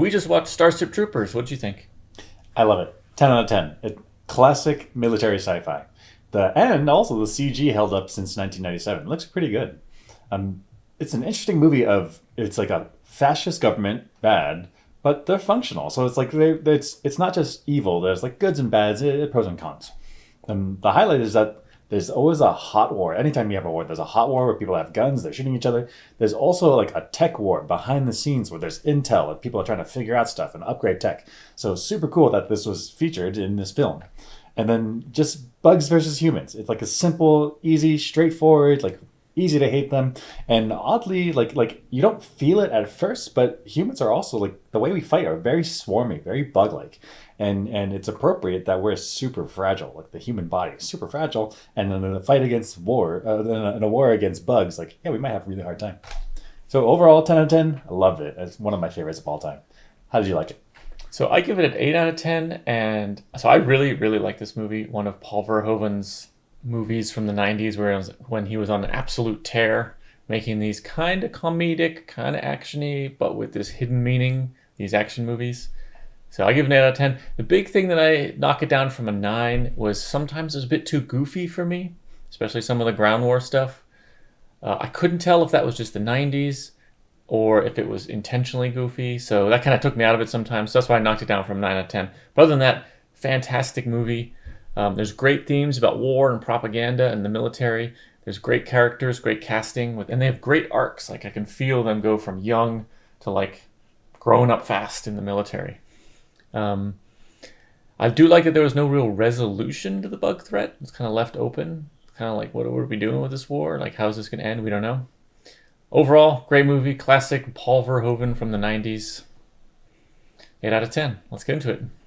We just watched Starship Troopers. What'd you think? I love it. 10 out of 10. Classic military sci-fi. And also the CG held up since 1997. It looks pretty good. Um, it's an interesting movie of it's like a fascist government, bad, but they're functional. So it's like it's not just evil. There's like goods and bads, pros and cons. The highlight is that there's always a hot war. Anytime you have a war, there's a hot war where people have guns, they're shooting each other. There's also like a tech war behind the scenes where there's intel and people are trying to figure out stuff and upgrade tech. So super cool that this was featured in this film. And then just bugs versus humans. It's like a simple, easy, straightforward, like easy to hate them, and oddly, like you don't feel it at first, but humans are also like the way we fight are very swarmy, very bug-like, and it's appropriate that we're super fragile. Like the human body is super fragile, and then in a fight against war, in a war against bugs, like yeah, we might have a really hard time. So overall, 10 out of 10. I loved it. It's one of my favorites of all time. How did you like it? So I give it an 8 out of 10. And so I really, really like this movie. One of Paul Verhoeven's movies from the 90s when he was on an absolute tear, making these kind of comedic, kind of actiony, but with this hidden meaning, these action movies. So I give it an 8 out of 10. The big thing that I knock it down from a 9 was sometimes it was a bit too goofy for me, especially some of the ground war stuff. I couldn't tell if that was just the 90s or if it was intentionally goofy. So that kind of took me out of it sometimes. So that's why I knocked it down from 9 out of 10. But other than that, fantastic movie. There's great themes about war and propaganda and the military. There's great characters, great casting, and they have great arcs. Like I can feel them go from young to like growing up fast in the military. Um, I do like that there was no real resolution to the bug threat. It's kind of left open. Kind of like, what are we doing with this war? Like, how's this going to end? We don't know. Overall, great movie, classic Paul Verhoeven from the 90s. 8 out of 10. Let's get into it.